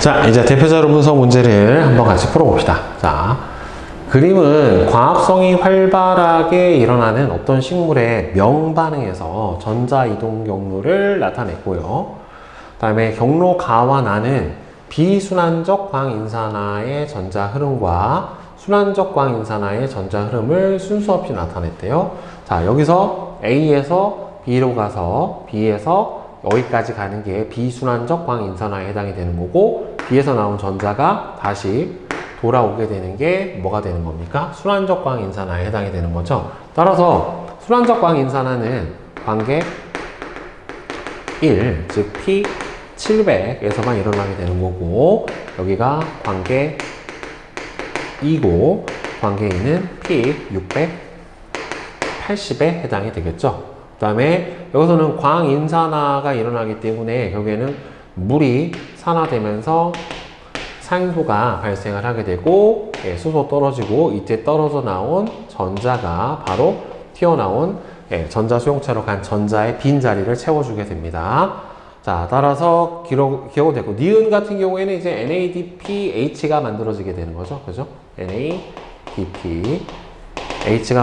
자, 이제 대표자료 분석 문제를 한번 같이 풀어봅시다. 자, 그림은 과합성이 활발하게 일어나는 어떤 식물의 명반응에서 전자 이동 경로를 나타냈고요. 그 다음에 경로 가와 나는 비순환적 광인산화의 전자 흐름과 순환적 광인산화의 전자 흐름을 순서 없이 나타냈대요. 자, 여기서 A에서 B로 가서 B에서 여기까지 가는 게 비순환적 광인산화에 해당이 되는 거고, B에서 나온 전자가 다시 돌아오게 되는 게 뭐가 되는 겁니까? 순환적 광인산화에 해당이 되는 거죠. 따라서 순환적 광인산화는 관계 1, 즉 P700에서만 일어나게 되는 거고, 여기가 관계 2고 관계 2는 P680에 해당이 되겠죠. 그 다음에 여기서는 광인산화가 일어나기 때문에 결국에는 물이 산화되면서 산소가 발생을 하게 되고, 수소 떨어지고, 이때 떨어져 나온 전자가 바로 튀어나온 전자 수용체로 간 전자의 빈자리를 채워주게 됩니다. 자, 따라서 기억이 되고, 니은 같은 경우에는 이제 NADPH가 만들어지게 되는 거죠. 그죠? NADPH가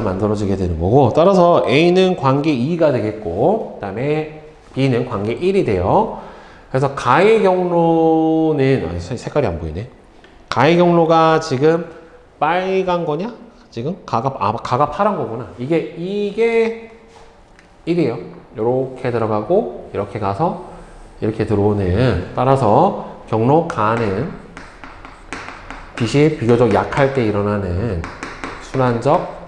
만들어지게 되는 거고, 따라서 A는 관계 2가 되겠고, 그 다음에 B는 관계 1이 돼요. 그래서 가의 경로는, 색깔이 안 보이네. 가의 경로가 지금 빨간 거냐? 지금? 가가 파란 거구나. 이게 1이에요. 이렇게 들어가고, 이렇게 가서, 이렇게 들어오는. 따라서 경로 가는 빛이 비교적 약할 때 일어나는 순환적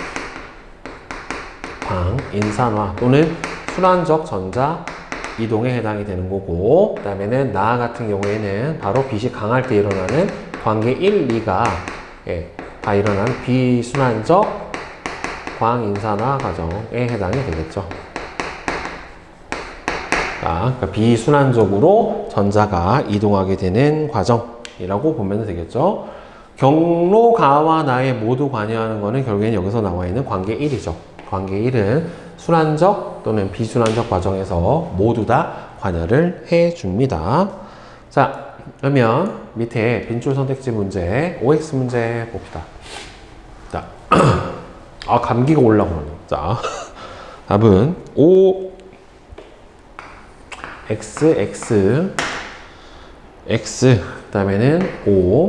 광인산화 또는 순환적 전자 이동에 해당이 되는 거고, 그 다음에는 나 같은 경우에는 바로 빛이 강할 때 일어나는 관계 1, 2가 다 일어난 비순환적 광인산화 과정에 해당이 되겠죠. 자, 그러니까 비순환적으로 전자가 이동하게 되는 과정이라고 보면 되겠죠. 경로 가와 나에 모두 관여하는 것은 결국엔 여기서 나와 있는 관계 1이죠. 관계 1은 순환적 또는 비순환적 과정에서 모두 다 관여를 해줍니다. 자, 그러면 밑에 빈줄 선택지 문제, OX 문제 봅시다. 자, 감기가 올라오네. 자, 답은 O, X, 그 다음에는 O,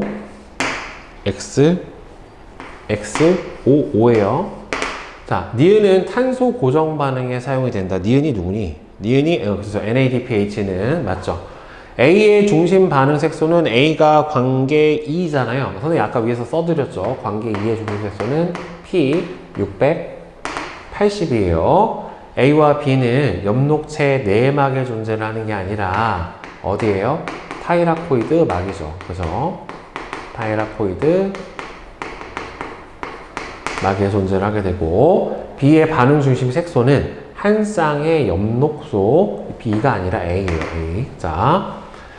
X, O예요. 자, 니은은 탄소 고정 반응에 사용이 된다. 니은이 누구니? 니은이, 그래서 NADPH는 맞죠? A의 중심 반응 색소는 A가 관계 2잖아요. 선생님이 아까 위에서 써드렸죠. 관계 2의 중심 색소는 P680이에요. A와 B는 엽록체 내막에 존재를 하는 게 아니라 어디예요? 타이라코이드 막이죠. 그죠? 타이라코이드 막에 존재를 하게 되고, B의 반응 중심 색소는 한 쌍의 엽록소, B가 아니라 A예요. A. 자,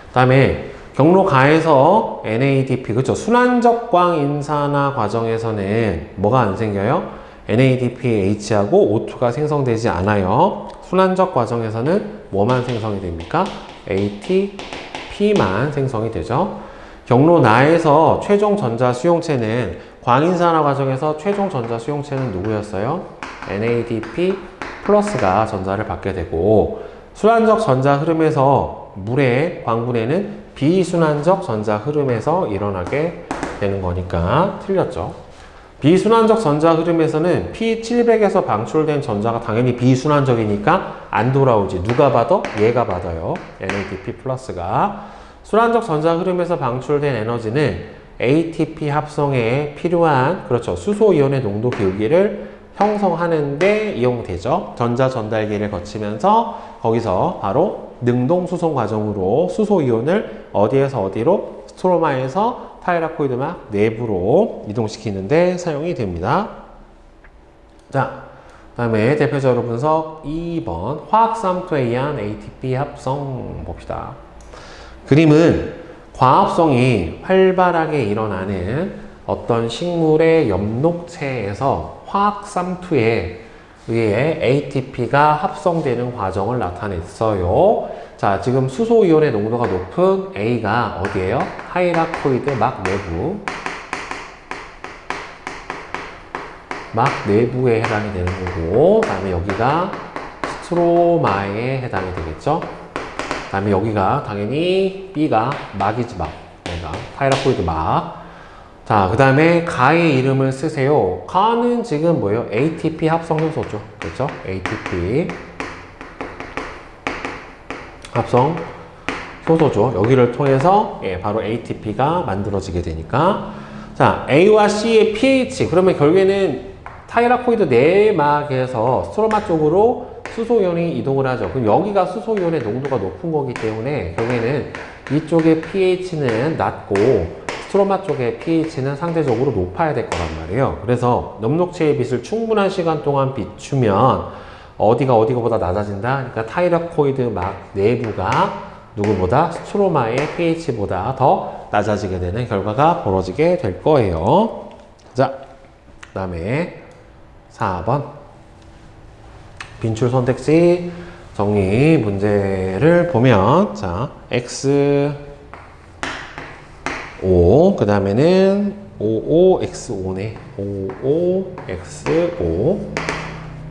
그 다음에 경로 가에서 NADP, 그렇죠? 순환적 광인산화 과정에서는 뭐가 안 생겨요? NADPH하고 O2가 생성되지 않아요. 순환적 과정에서는 뭐만 생성이 됩니까? ATP만 생성이 되죠. 경로 나에서 최종 전자 수용체는 광인산화 과정에서 최종 전자 수용체는 누구였어요? NADP 플러스가 전자를 받게 되고, 순환적 전자 흐름에서 물의 광분해는 비순환적 전자 흐름에서 일어나게 되는 거니까 틀렸죠. 비순환적 전자 흐름에서는 P700에서 방출된 전자가 당연히 비순환적이니까 안 돌아오지. 누가 받아? 얘가 받아요. NADP 플러스가. 순환적 전자 흐름에서 방출된 에너지는 ATP 합성에 필요한, 그렇죠, 수소이온의 농도 기울기를 형성하는 데 이용되죠. 전자 전달기를 거치면서 거기서 바로 능동 수송 과정으로 수소이온을 어디에서 어디로? 스트로마에서 타이라코이드막 내부로 이동시키는데 사용이 됩니다. 자, 그 다음에 대표적으로 분석 2번 화학삼투에 의한 ATP 합성 봅시다. 그림은 과합성이 활발하게 일어나는 어떤 식물의 엽록체에서 화학삼투에 의해 ATP가 합성되는 과정을 나타냈어요. 자, 지금 수소이온의 농도가 높은 A가 어디예요? 타이라코이드 막 내부. 막 내부에 해당이 되는 거고, 그 다음에 여기가 스트로마에 해당이 되겠죠? 그 다음에 여기가 당연히 B가 막이지 막. 얘가 타이라코이드 막. 자, 그 다음에 가의 이름을 쓰세요. 가는 지금 뭐예요? ATP 합성 효소죠. 그렇죠? ATP 합성 효소죠. 여기를 통해서 바로 ATP가 만들어지게 되니까. 자, A와 C의 pH. 그러면 결국에는 타이라코이드 내막에서 스트로마 쪽으로 수소이온이 이동을 하죠. 그럼 여기가 수소이온의 농도가 높은 거기 때문에 결국에는 이쪽의 pH는 낮고 스트로마 쪽의 pH는 상대적으로 높아야 될 거란 말이에요. 그래서 엽록체의 빛을 충분한 시간 동안 비추면 어디가보다 낮아진다? 그러니까 타이라코이드 막 내부가 누구보다 스트로마의 pH보다 더 낮아지게 되는 결과가 벌어지게 될 거예요. 자, 그 다음에 4번 빈출 선택지 정리 문제를 보면 자, X 5, 그 다음에는 55X5네. 55X5.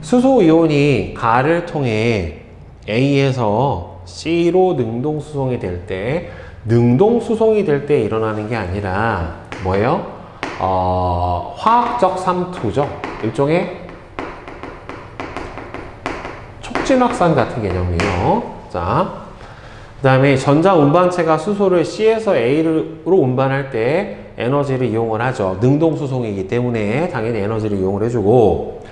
수소이온이 가를 통해 A에서 C로 능동수송이 될 때, 능동수송이 될 때 일어나는 게 아니라, 뭐예요? 화학적 삼투죠. 일종의 촉진확산 같은 개념이에요. 자. 그 다음에 전자 운반체가 수소를 C에서 A로 운반할 때 에너지를 이용을 하죠. 능동수송이기 때문에 당연히 에너지를 이용을 해주고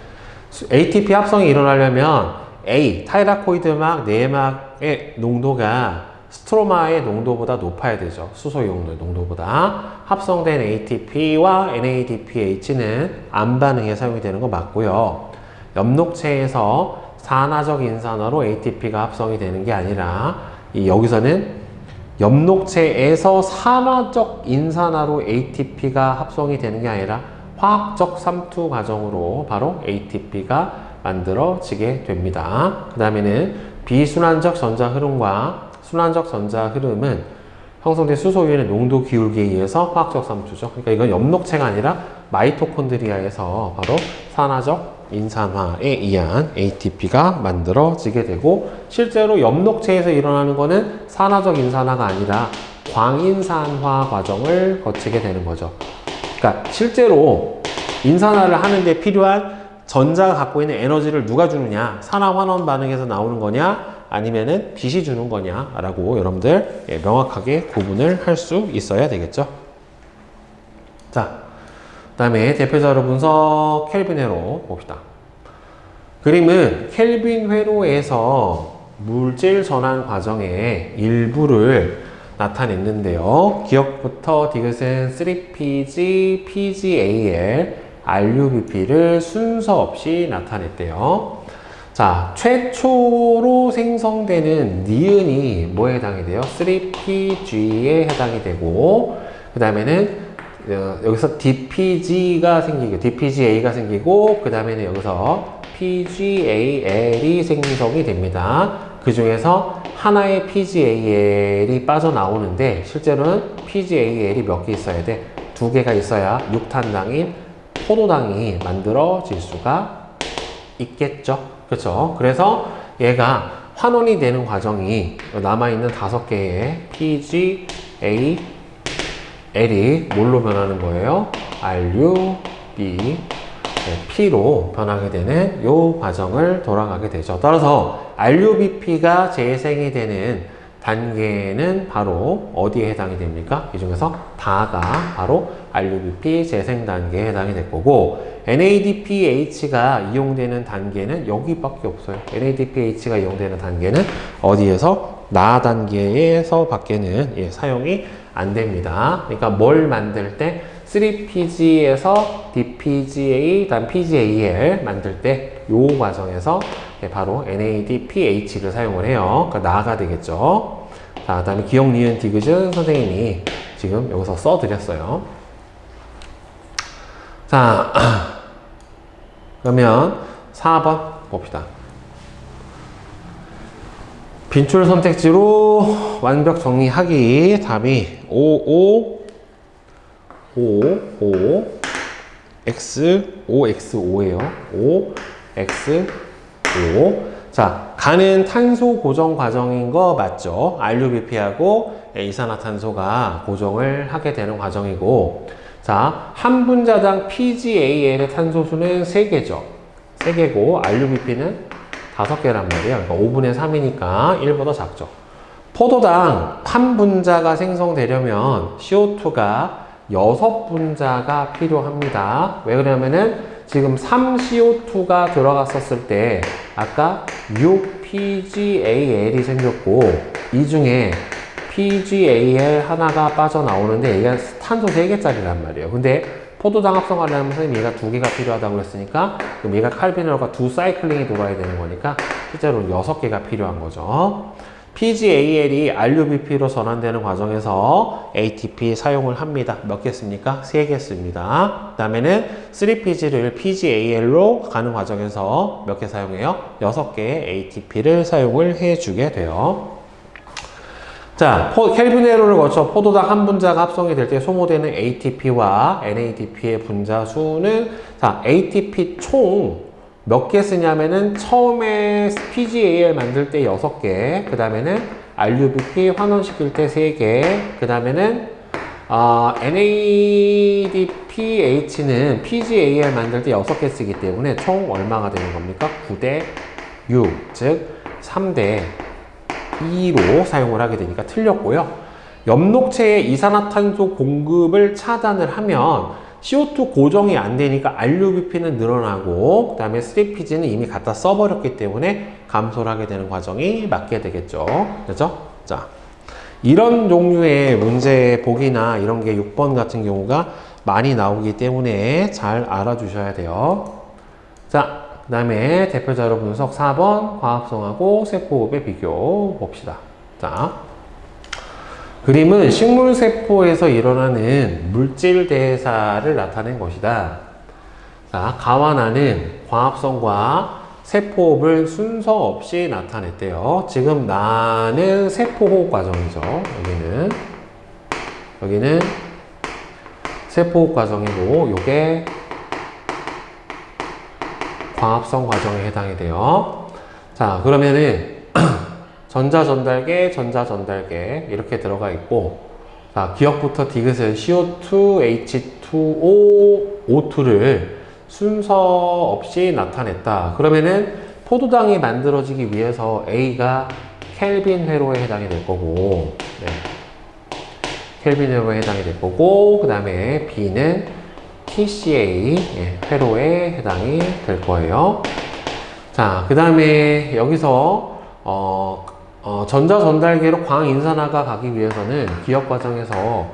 ATP 합성이 일어나려면 A, 타이라코이드막 내막의 농도가 스트로마의 농도보다 높아야 되죠. 수소이온의 농도보다. 합성된 ATP와 NADPH는 안 반응에 사용이 되는 거 맞고요. 엽록체에서 산화적 인산화로 ATP가 합성이 되는 게 아니라 여기서는 엽록체에서 산화적 인산화로 ATP가 합성이 되는 게 아니라 화학적 삼투 과정으로 바로 ATP가 만들어지게 됩니다. 그 다음에는 비순환적 전자 흐름과 순환적 전자 흐름은 형성된 수소이온의 농도 기울기에 의해서 화학적 삼투죠. 그러니까 이건 엽록체가 아니라 마이토콘드리아에서 바로 산화적 인산화에 의한 ATP가 만들어지게 되고 실제로 엽록체에서 일어나는 거는 산화적 인산화가 아니라 광인산화 과정을 거치게 되는 거죠. 그러니까 실제로 인산화를 하는데 필요한 전자가 갖고 있는 에너지를 누가 주느냐? 산화환원 반응에서 나오는 거냐? 아니면은 빛이 주는 거냐? 라고 여러분들 명확하게 구분을 할 수 있어야 되겠죠. 자. 그 다음에 대표자료 분석 켈빈 회로 봅시다. 그림은 켈빈 회로에서 물질 전환 과정의 일부를 나타냈는데요. 기억부터 디귿은 3PG, PGAL, RUBP를 순서 없이 나타냈대요. 자, 최초로 생성되는 니은이 뭐에 해당이 돼요? 3PG에 해당이 되고 그 다음에는 여기서 DPG가 생기고, DPGA가 생기고, 그 다음에는 여기서 PGAL이 생성이 됩니다. 그 중에서 하나의 PGAL이 빠져나오는데, 실제로는 PGAL이 몇 개 있어야 돼? 2개가 있어야 육탄당인 포도당이 만들어질 수가 있겠죠. 그렇죠? 그래서 얘가 환원이 되는 과정이 남아있는 5개의 PGA L이 뭘로 변하는 거예요? RU, B, P로 변하게 되는 이 과정을 돌아가게 되죠. 따라서 RUBP가 재생이 되는 단계는 바로 어디에 해당이 됩니까? 이 중에서 다가 바로 RUBP 재생 단계에 해당이 될 거고 NADPH가 이용되는 단계는 여기밖에 없어요. NADPH가 이용되는 단계는 어디에서? 나 단계에서 밖에는 사용이 안 됩니다. 그러니까 뭘 만들 때 3PG에서 DPGA, 다음 PGAL 만들 때 이 과정에서 바로 NADPH를 사용을 해요. 그러니까 나가 되겠죠. 자, 그 다음에 기억, 니은, 디귿은 선생님이 지금 여기서 써드렸어요. 자, 그러면 4번 봅시다. 빈출 선택지로 완벽 정리하기. 답이 5x5예요. 5x5. 자, 가는 탄소 고정 과정인 거 맞죠? RUBP하고 이산화탄소가 고정을 하게 되는 과정이고, 자, 한 분자당 PgAl의 탄소수는 3개죠. 3개고 RUBP는 5개란 말이에요. 그러니까 5분의 3이니까 1보다 작죠. 포도당 한 분자가 생성되려면 CO2가 6분자가 필요합니다. 왜 그러냐면은 지금 3CO2가 들어갔었을 때 아까 6PgAl이 생겼고, 이 중에 PgAl 하나가 빠져나오는데 얘가 탄소 3개짜리란 말이에요. 근데 포도당 합성하려면 선생님 얘가 2개가 필요하다고 했으니까 그럼 얘가 칼빈으로가 2사이클링이 돌아야 되는 거니까 실제로 6개가 필요한 거죠. PgAl이 RUBP로 전환되는 과정에서 ATP 사용을 합니다. 몇 개 씁니까? 3개 씁니다. 그 다음에는 3PG를 PgAl로 가는 과정에서 몇 개 사용해요? 6개의 ATP를 사용을 해주게 돼요. 자, 켈빈회로를 거쳐 포도당 한 분자가 합성이 될 때 소모되는 ATP와 NADP의 분자 수는, 자, ATP 총 몇 개 쓰냐면은 처음에 PgAl 만들 때 6개, 그 다음에는 RUBP 환원시킬 때 3개, 그 다음에는 NADPH는 PgAl 만들 때 6개 쓰기 때문에 총 얼마가 되는 겁니까? 9대 6, 즉 3대 2로 사용을 하게 되니까 틀렸고요. 엽록체의 이산화탄소 공급을 차단을 하면 CO2 고정이 안 되니까 RUBP는 늘어나고, 그 다음에 3PG는 이미 갖다 써버렸기 때문에 감소를 하게 되는 과정이 맞게 되겠죠. 그렇죠? 자, 이런 종류의 문제 보기나 이런 게 6번 같은 경우가 많이 나오기 때문에 잘 알아주셔야 돼요. 자, 그 다음에 대표자료 분석 4번 과합성하고 세포호흡의 비교 봅시다. 자, 그림은 식물세포에서 일어나는 물질 대사를 나타낸 것이다. 자, 가와 나는 과합성과 세포호흡을 순서 없이 나타냈대요. 지금 나는 세포호흡 과정이죠. 여기는 세포호흡 과정이고, 요게 과합성 과정에 해당이 돼요. 자, 그러면은 전자전달계, 전자전달계 이렇게 들어가 있고, 자, 기억부터 디귿은 CO2, H2O, O2를 순서 없이 나타냈다. 그러면은 포도당이 만들어지기 위해서 A가 켈빈 회로에 해당이 될 거고, 네. 켈빈 회로에 해당이 될 거고, 그 다음에 B는 TCA 회로에 해당이 될 거예요. 자, 그 다음에 여기서 전자전달계로 광인산화가 가기 위해서는 기억 과정에서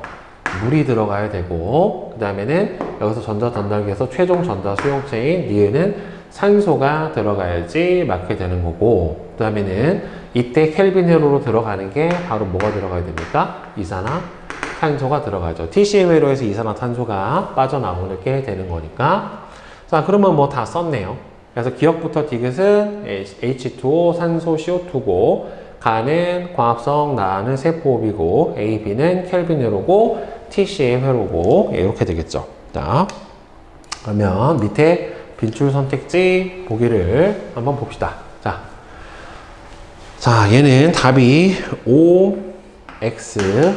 물이 들어가야 되고, 그 다음에는 여기서 전자전달계에서 최종 전자 수용체인 니은은 산소가 들어가야지 맞게 되는 거고, 그 다음에는 이때 켈빈 회로로 들어가는 게 바로 뭐가 들어가야 됩니까? 이산화탄소가 들어가죠. TCA 회로에서 이산화탄소가 빠져나오게 되는 거니까. 자, 그러면 뭐 다 썼네요. 그래서 기억부터 디귿은 H2O 산소 CO2고, 가는 과합성, 나는 세포호흡이고, A, B는 켈빈 회로고, TCA 회로고, 이렇게 되겠죠. 자, 그러면 밑에 빈출 선택지 보기를 한번 봅시다. 자, 얘는 답이 5x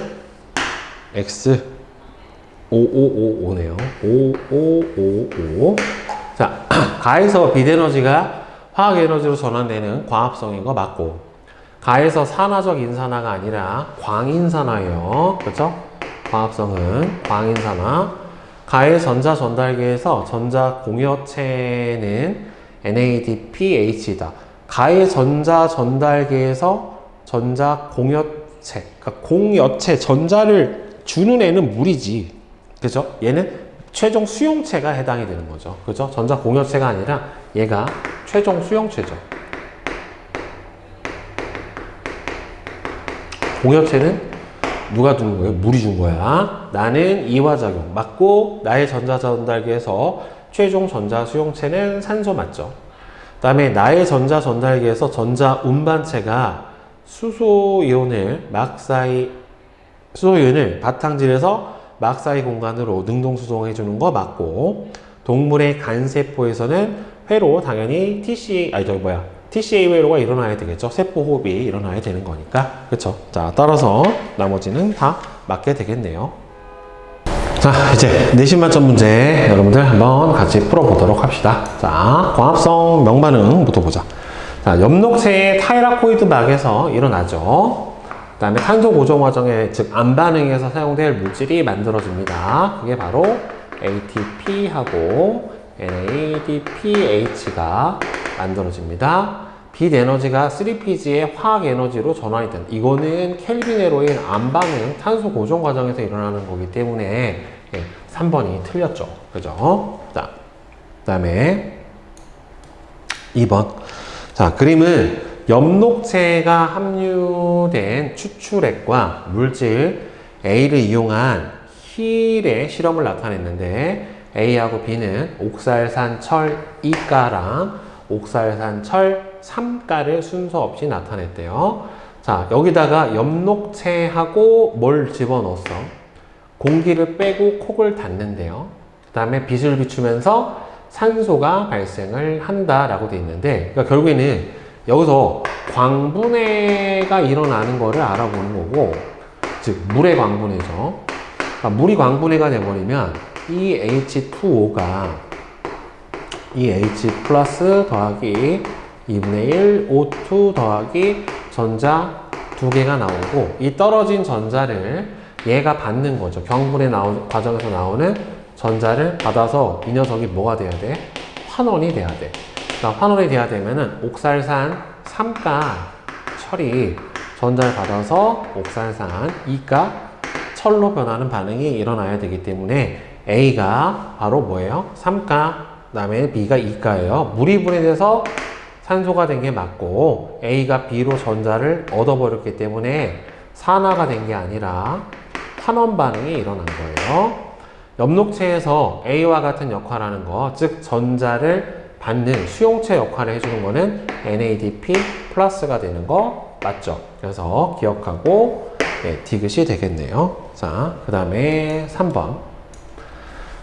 5555네요. 5555. 자, 가에서 빛에너지가 화학에너지로 전환되는 과합성인 거 맞고, 가에서 산화적 인산화가 아니라 광인산화예요. 그렇죠? 과합성은 광인산화. 가의 전자전달계에서 전자공여체는 NADPH다. 가의 전자전달계에서 전자공여체, 그러니까 공여체, 전자를 주는 애는 물이지. 그죠? 얘는 최종 수용체가 해당이 되는 거죠. 그죠? 전자 공여체가 아니라 얘가 최종 수용체죠. 공여체는 누가 준 거예요? 물이 준 거야. 나는 이화작용 맞고, 나의 전자전달계에서 최종 전자 수용체는 산소 맞죠. 그 다음에 나의 전자전달계에서 전자 운반체가 수소이온을 수소이온을 바탕질해서 막사이 공간으로 능동수송해 주는 거 맞고, 동물의 간세포에서는 회로 당연히 TCA 회로가 일어나야 되겠죠. 세포 호흡이 일어나야 되는 거니까. 그쵸? 자, 따라서 나머지는 다 맞게 되겠네요. 자, 이제 내신 만점 문제 여러분들 한번 같이 풀어보도록 합시다. 자, 광합성 명반응부터 보자. 자, 엽록체의 타이라코이드 막에서 일어나죠. 그 다음에 탄소 고정 과정에, 즉 암반응에서 사용될 물질이 만들어집니다. 그게 바로 ATP하고 NADPH가 만들어집니다. 빛 에너지가 3Pg의 화학 에너지로 전환이 된다. 이거는 켈빈에로인 암반응 탄소 고정 과정에서 일어나는 거기 때문에 3번이 틀렸죠. 그죠? 자, 그 다음에 2번. 자, 그림은 엽록체가 함유된 추출액과 물질 A를 이용한 힐의 실험을 나타냈는데, A하고 B는 옥살산철 2가랑 옥살산철 3가를 순서 없이 나타냈대요. 자, 여기다가 엽록체하고 뭘 집어넣었어? 공기를 빼고 콕을 닫는데요. 그 다음에 빛을 비추면서 산소가 발생을 한다라고 되어 있는데, 그러니까 결국에는 여기서 광분해가 일어나는 거를 알아보는 거고, 즉 물의 광분해죠. 그러니까 물이 광분해가 돼버리면 이 H2O가 이 H 플러스 더하기 2분의 1 O2 더하기 전자 2개가 나오고, 이 떨어진 전자를 얘가 받는 거죠. 경분해 과정에서 나오는 전자를 받아서 이 녀석이 뭐가 돼야 돼? 환원이 돼야 돼. 그러니까 환원이 돼야 되면은 옥살산 3가 철이 전자를 받아서 옥살산 2가 철로 변하는 반응이 일어나야 되기 때문에 A가 바로 뭐예요? 3가, 그 다음에 B가 2가예요. 물이 분해돼서 산소가 된 게 맞고, A가 B로 전자를 얻어버렸기 때문에 산화가 된 게 아니라 환원 반응이 일어난 거예요. 엽록체에서 A와 같은 역할을 하는 거, 즉 전자를 받는 수용체 역할을 해주는 거는 NADP 플러스가 되는 거 맞죠? 그래서 기억하고 디귿이 되겠네요. 자, 그 다음에 3번.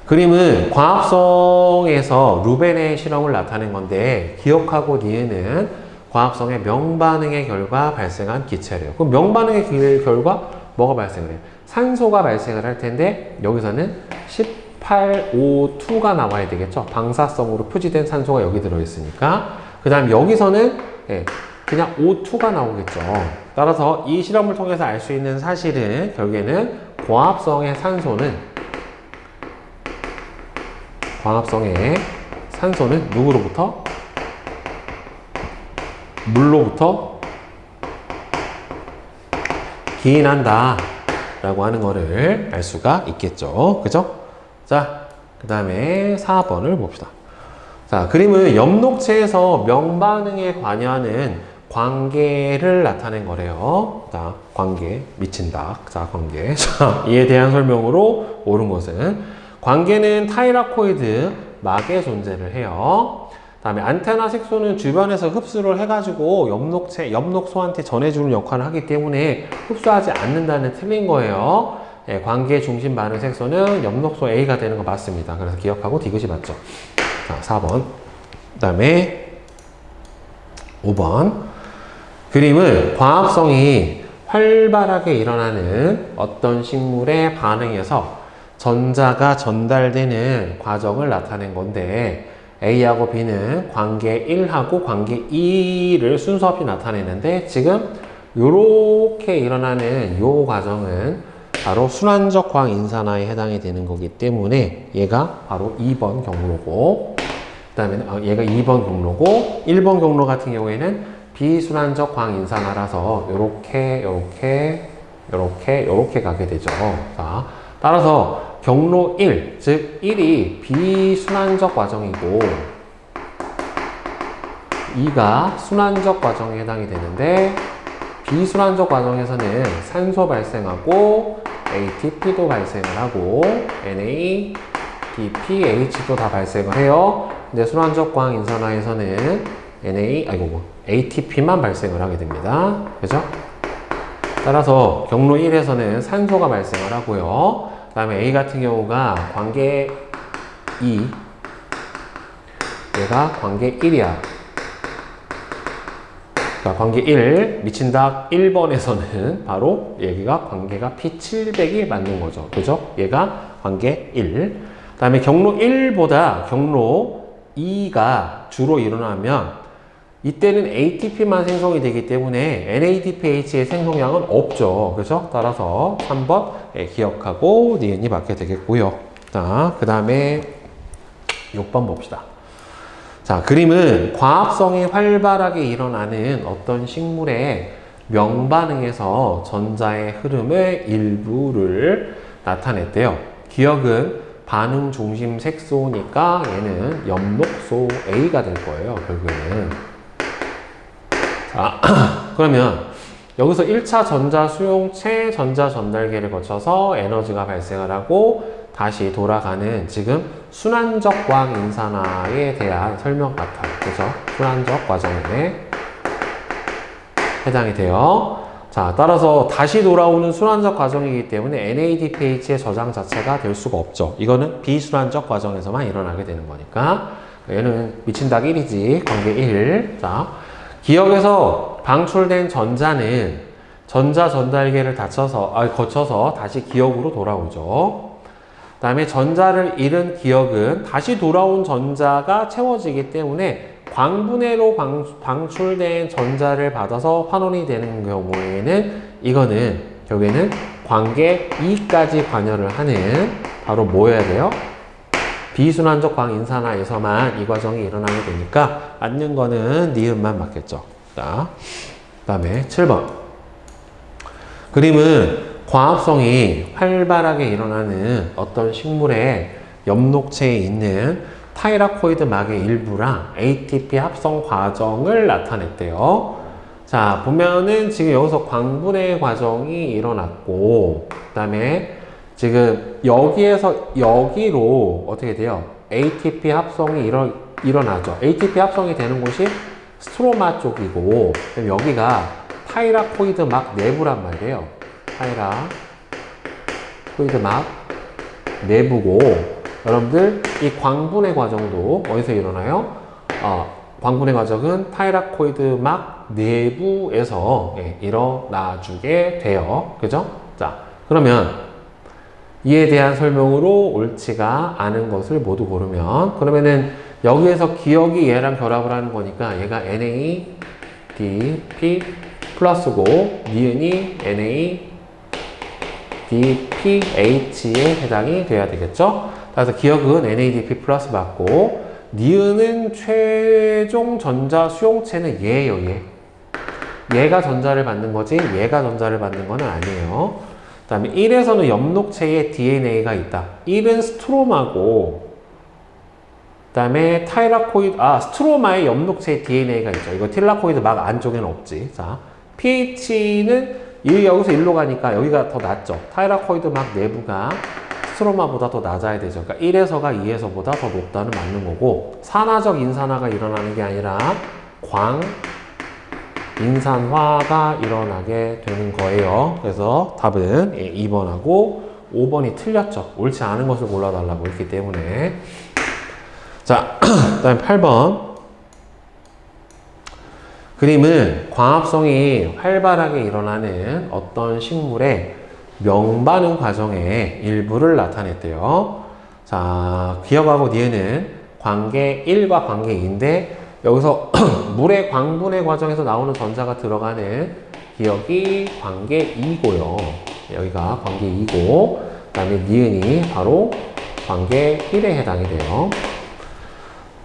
그림은 광합성에서 루벤의 실험을 나타낸 건데, 기억하고 니은은 광합성의 명반응의 결과 발생한 기체래요. 그럼 명반응의 결과 뭐가 발생을 해요? 산소가 발생을 할 텐데, 여기서는 18O2가 나와야 되겠죠. 방사성으로 표시된 산소가 여기 들어있으니까. 그 다음 여기서는 그냥 O2가 나오겠죠. 따라서 이 실험을 통해서 알 수 있는 사실은 결국에는 광합성의 산소는 누구로부터? 물로부터 기인한다 라고 하는 거를 알 수가 있겠죠. 그죠? 자, 그 다음에 4번을 봅시다. 자, 그림은 엽록체에서 명반응에 관여하는 관계를 나타낸 거래요. 자, 관계, 미친다. 자, 관계. 자, 이에 대한 설명으로 옳은 것은, 관계는 타이라코이드 막에 존재를 해요. 다음에 안테나 색소는 주변에서 흡수를 해가지고 엽록소한테 전해주는 역할을 하기 때문에 흡수하지 않는다는 틀린 거예요. 관계 중심 반응 색소는 엽록소 A가 되는 거 맞습니다. 그래서 기억하고 디귿이 맞죠. 자, 4번. 그 다음에 5번. 그림은 광합성이 활발하게 일어나는 어떤 식물의 반응에서 전자가 전달되는 과정을 나타낸 건데, A하고 B는 관계 1하고 관계 2를 순서 없이 나타내는데, 지금 요렇게 일어나는 요 과정은 바로 순환적 광인산화에 해당이 되는 거기 때문에 얘가 바로 2번 경로고, 그 다음에 얘가 2번 경로고, 1번 경로 같은 경우에는 비순환적 광인산화라서 요렇게 가게 되죠. 자, 따라서 경로 1, 즉 1이 비순환적 과정이고 2가 순환적 과정에 해당이 되는데, 비순환적 과정에서는 산소 발생하고 ATP도 발생을 하고 NADPH도 다 발생을 해요. 근데 순환적 광인산화에서는 ATP만 발생을 하게 됩니다. 그죠? 따라서 경로 1에서는 산소가 발생을 하고요. 그 다음에 A 같은 경우가 관계 2, 얘가 관계 1이야. 그러니까 관계 1, 미친 닭 1번에서는 바로 여기가 관계가 P700이 맞는 거죠. 그죠? 얘가 관계 1. 그 다음에 경로 1보다 경로 2가 주로 일어나면 이때는 ATP만 생성이 되기 때문에 NADPH의 생성량은 없죠. 그죠? 따라서 3번 기억하고 니은이 맞게 되겠고요. 자, 그 다음에 6번 봅시다. 자, 그림은 과합성이 활발하게 일어나는 어떤 식물의 명반응에서 전자의 흐름의 일부를 나타냈대요. 기억은 반응 중심 색소니까 얘는 엽록소 A가 될 거예요, 결국에는. 자, 그러면 여기서 1차 전자 수용체 전자 전달계를 거쳐서 에너지가 발생을 하고 다시 돌아가는 지금 순환적 광 인산화에 대한 설명 같아요. 그죠? 순환적 과정에 해당이 돼요. 자, 따라서 다시 돌아오는 순환적 과정이기 때문에 NADPH의 저장 자체가 될 수가 없죠. 이거는 비순환적 과정에서만 일어나게 되는 거니까. 얘는 미친 닭 1이지. 관계 1. 자, 기억에서 방출된 전자는 전자 전달계를 거쳐서 다시 기억으로 돌아오죠. 그 다음에 전자를 잃은 기억은 다시 돌아온 전자가 채워지기 때문에 광분해로 방출된 전자를 받아서 환원이 되는 경우에는 이거는 결국에는 관계 2까지 관여를 하는 바로 뭐 해야 돼요? 비순환적 광인산화에서만 이 과정이 일어나게 되니까 맞는 거는 니은만 맞겠죠. 자, 그 다음에 7번. 그림은 과합성이 활발하게 일어나는 어떤 식물의 엽록체에 있는 타이라코이드 막의 일부랑 ATP 합성 과정을 나타냈대요. 자, 보면은 지금 여기서 광분해 과정이 일어났고, 그 다음에 지금 여기에서 여기로 어떻게 돼요? ATP 합성이 일어나죠. ATP 합성이 되는 곳이 스트로마 쪽이고, 여기가 타이라코이드 막 내부란 말이에요. 타이라코이드 막 내부고, 여러분들 이 광분해 과정도 어디서 일어나요? 광분해 과정은 타이라코이드 막 내부에서 일어나주게 돼요. 그죠? 자, 그러면 이에 대한 설명으로 옳지가 않은 것을 모두 고르면, 그러면은 여기에서 기억이 얘랑 결합을 하는 거니까 얘가 NADP 플러스고 니은이 NADPH에 해당이 돼야 되겠죠? 그래서 기억은 NADP 플러스 맞고 니은은 최종 전자 수용체는 얘예요, 얘. 얘가 전자를 받는 거지 얘가 전자를 받는 건 아니에요. 그 다음에 1에서는 엽록체에 DNA가 있다. 1은 스트로마고, 그 다음에 스트로마에 엽록체에 DNA가 있죠. 이거 틸라코이드 막 안쪽에는 없지. 자, pH는 여기서 1로 가니까 여기가 더 낮죠. 타이라코이드 막 내부가 스트로마보다 더 낮아야 되죠. 그러니까 1에서가 2에서보다 더 높다는 맞는 거고, 산화적 인산화가 일어나는 게 아니라 광 인산화가 일어나게 되는 거예요. 그래서 답은 2번하고 5번이 틀렸죠. 옳지 않은 것을 골라달라고 했기 때문에. 자, 그 다음에 8번. 그림은 광합성이 활발하게 일어나는 어떤 식물의 명반응 과정의 일부를 나타냈대요. 자, 기억하고 니은은 관계 1과 관계 2인데 여기서 물의 광분해 과정에서 나오는 전자가 들어가는 기억이 관계 2고요. 여기가 관계 2고, 그 다음에 니은이 바로 관계 1에 해당이 돼요.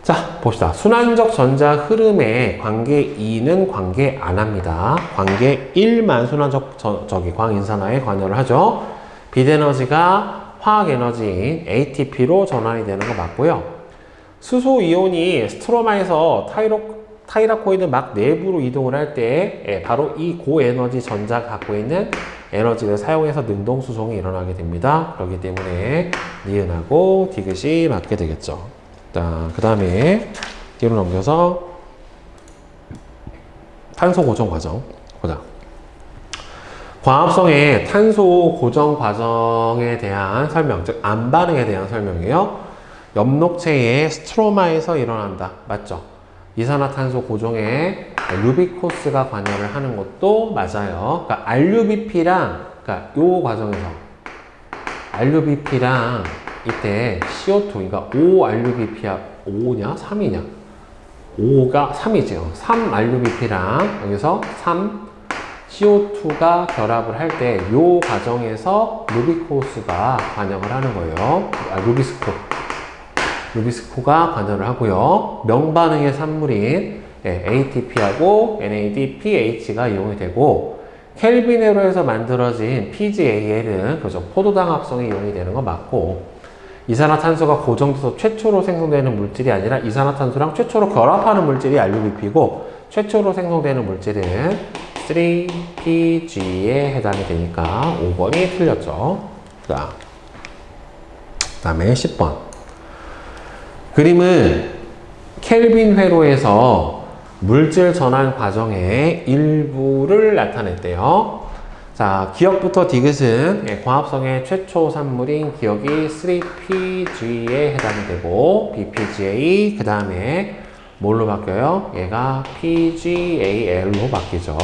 자, 봅시다. 순환적 전자 흐름에 관계 2는 관계 안 합니다. 관계 1만 순환적 광인산화에 관여를 하죠. 빛에너지가 화학에너지인 ATP로 전환이 되는 거 맞고요. 수소 이온이 스트로마에서 타이라코이드 막 내부로 이동을 할 때 바로 이 고에너지 전자가 갖고 있는 에너지를 사용해서 능동수송이 일어나게 됩니다. 그렇기 때문에 니은하고 디귿이 맞게 되겠죠. 자, 그 다음에 뒤로 넘겨서 탄소 고정 과정 보자. 광합성의 탄소 고정 과정에 대한 설명, 즉 암반응에 대한 설명이에요. 엽록체의 스트로마에서 일어난다. 맞죠? 이산화탄소 고정에 루비코스가 관여를 하는 것도 맞아요. 그러니까 RUBP랑, 그러니까 요 과정에서 RUBP랑 이때 CO2, 그러니까 5RUBP야 5냐? 3이냐? 5가 3이죠. 3RUBP랑 여기서 3CO2가 결합을 할 때 요 과정에서 루비코스가 관여를 하는 거예요. 루비스코가 관여를 하고요. 명반응의 산물인 ATP하고 NADPH가 이용이 되고, 켈빈회로에서 만들어진 PgAl은 그죠, 포도당 합성이 이용이 되는 거 맞고, 이산화탄소가 고정돼서 최초로 생성되는 물질이 아니라 이산화탄소랑 최초로 결합하는 물질이 RUBP고, 최초로 생성되는 물질은 3PG에 해당이 되니까 5번이 틀렸죠. 자, 그 다음에 10번. 그림은 켈빈 회로에서 물질 전환 과정의 일부를 나타냈대요. 자, 기억부터 디귿은 광합성의 최초 산물인 기억이 3PG에 해당이 되고, BPGA, 그 다음에 뭘로 바뀌어요? 얘가 PGAL로 바뀌죠.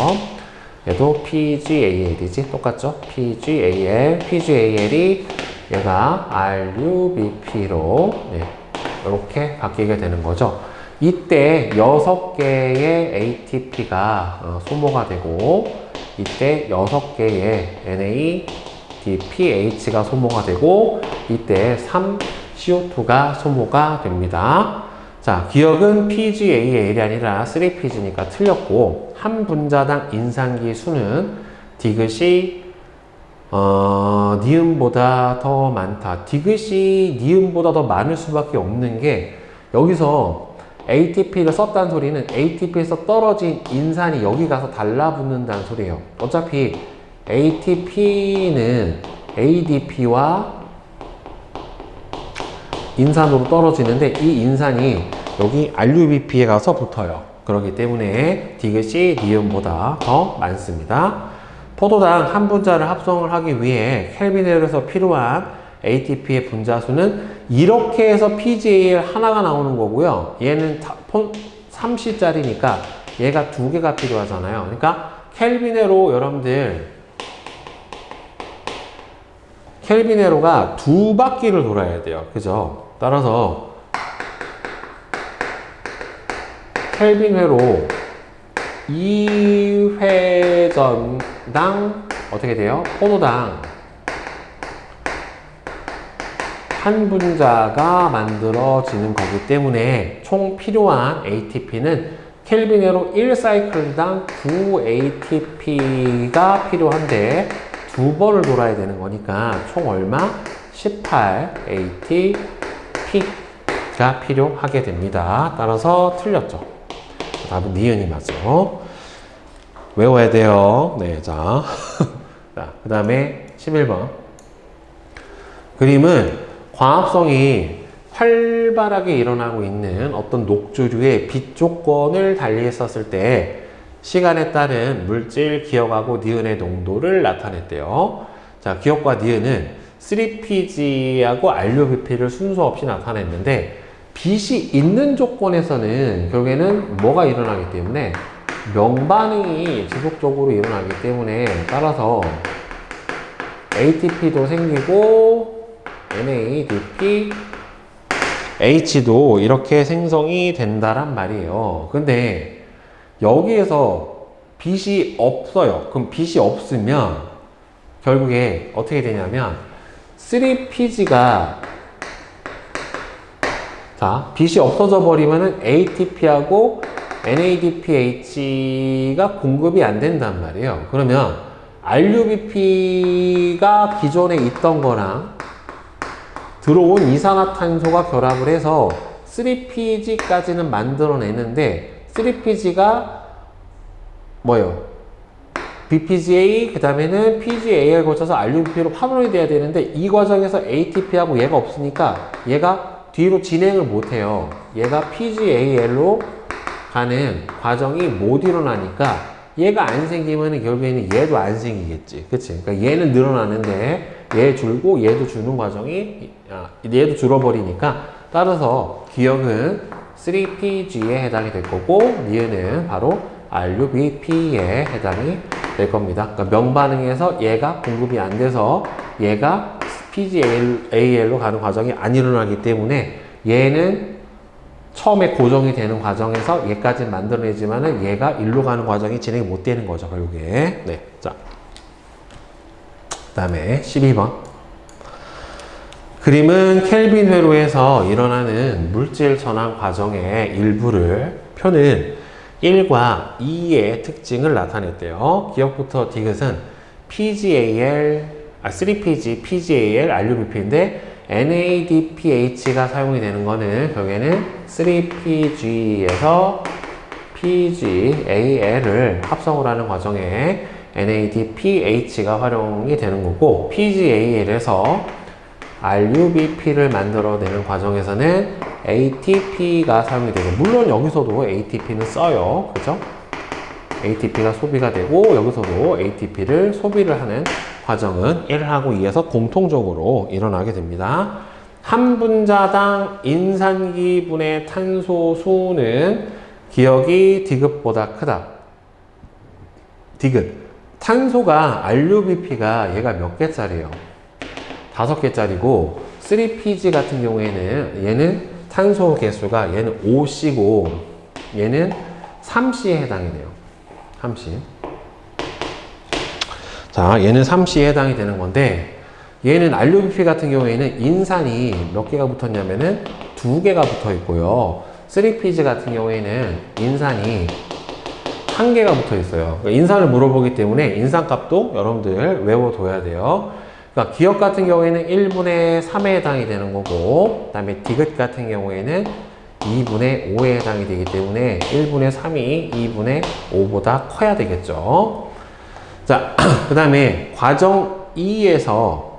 얘도 PGAL이지? 똑같죠? PGAL이 얘가 RUBP로 이렇게 바뀌게 되는 거죠. 이때 6개의 ATP가 소모가 되고, 이때 6개의 NADPH가 소모가 되고, 이때 3CO2가 소모가 됩니다. 자, 기억은 PGAL이 아니라 3PG니까 틀렸고, 한 분자당 인산기 수는 디귿이 니은보다 더 많다. 디귿이 니은보다 더 많을 수밖에 없는 게, 여기서 ATP를 썼다는 소리는 ATP에서 떨어진 인산이 여기 가서 달라붙는다는 소리예요. 어차피 ATP는 ADP와 인산으로 떨어지는데, 이 인산이 여기 RUBP에 가서 붙어요. 그렇기 때문에 디귿이 니은보다 더 많습니다. 포도당 한 분자를 합성을 하기 위해 켈빈회로에서 필요한 ATP의 분자수는 이렇게 해서 PGAL 하나가 나오는 거고요. 얘는 3C짜리니까 얘가 2개가 필요하잖아요. 그러니까 켈빈회로 여러분들, 켈빈회로가 2바퀴를 돌아야 돼요. 그죠? 따라서 켈빈회로 2회전당 어떻게 돼요? 포도당 한 분자가 만들어지는 거기 때문에 총 필요한 ATP는 켈빈회로 1사이클당 9ATP가 필요한데 2번을 돌아야 되는 거니까 총 얼마? 18ATP가 필요하게 됩니다. 따라서 틀렸죠. 답은 니은이 맞죠. 외워야 돼요. 네, 자. 자, 그 다음에 11번. 그림은 광합성이 활발하게 일어나고 있는 어떤 녹조류의 빛 조건을 달리했었을 때 시간에 따른 물질 기억하고 니은의 농도를 나타냈대요. 자, 기억과 니은은 3PG하고 RUBP를 순서 없이 나타냈는데, 빛이 있는 조건에서는 결국에는 뭐가 일어나기 때문에 명반응이 지속적으로 일어나기 때문에, 따라서 ATP도 생기고 NADP H도 이렇게 생성이 된다란 말이에요. 근데 여기에서 빛이 없어요. 그럼 빛이 없으면 결국에 어떻게 되냐면 3PG가, 자, 빛이 없어져 버리면은 ATP하고 NADPH가 공급이 안 된단 말이에요. 그러면 RUBP가 기존에 있던 거랑 들어온 이산화탄소가 결합을 해서 3PG까지는 만들어내는데, 3PG가 뭐예요? BPGA, 그 다음에는 PGA를 거쳐서 RUBP로 파손이 돼야 되는데, 이 과정에서 ATP하고 얘가 없으니까 얘가 뒤로 진행을 못해요. 얘가 PGAL로 가는 과정이 못 일어나니까 얘가 안 생기면 결국에는 얘도 안 생기겠지. 그치? 그러니까 얘는 늘어나는데 얘 줄고 얘도 주는 과정이 얘도 줄어버리니까 따라서 기억은 3PG에 해당이 될 거고 니은은 바로 RUBP에 해당이 될 겁니다. 그러니까 명반응에서 얘가 공급이 안 돼서 얘가 PGAL로 가는 과정이 안 일어나기 때문에 얘는 처음에 고정이 되는 과정에서 얘까지 만들어내지만은 얘가 일로 가는 과정이 진행이 못 되는 거죠, 결국에. 네. 자. 그 다음에 12번. 그림은 켈빈 회로에서 일어나는 물질 전환 과정의 일부를 표는 1과 2의 특징을 나타냈대요. 기억부터 디귿은 PGAL, 3PG, PGAL, RUBP인데 NADPH가 사용이 되는 거는 결국에는 3PG에서 PGAL을 합성을 하는 과정에 NADPH가 활용이 되는 거고 PGAL에서 RUBP를 만들어내는 과정에서는 ATP가 사용이 되고 물론 여기서도 ATP는 써요. 그죠? ATP가 소비가 되고 여기서도 ATP를 소비를 하는 과정은 1하고 2에서 공통적으로 일어나게 됩니다. 한 분자당 인산기분의 탄소 수는 기억이 디귿보다 크다. 디귿. 탄소가 RUBP가 얘가 몇 개짜리예요? 5개짜리고 3PG 같은 경우에는 얘는 탄소 개수가 얘는 5C고 얘는 3C에 해당이 돼요. 3C. 자, 얘는 3C에 해당이 되는 건데 얘는 RUBP 같은 경우에는 인산이 몇 개가 붙었냐면은 2개가 붙어 있고요. 3PG 같은 경우에는 인산이 1개가 붙어 있어요. 그러니까 인산을 물어보기 때문에 인산값도 여러분들 외워둬야 돼요. 그러니까 기억 같은 경우에는 1분의 3에 해당이 되는 거고 그 다음에 디귿 같은 경우에는 2분의 5에 해당이 되기 때문에 1분의 3이 2분의 5보다 커야 되겠죠. 자, 그 다음에 과정 2에서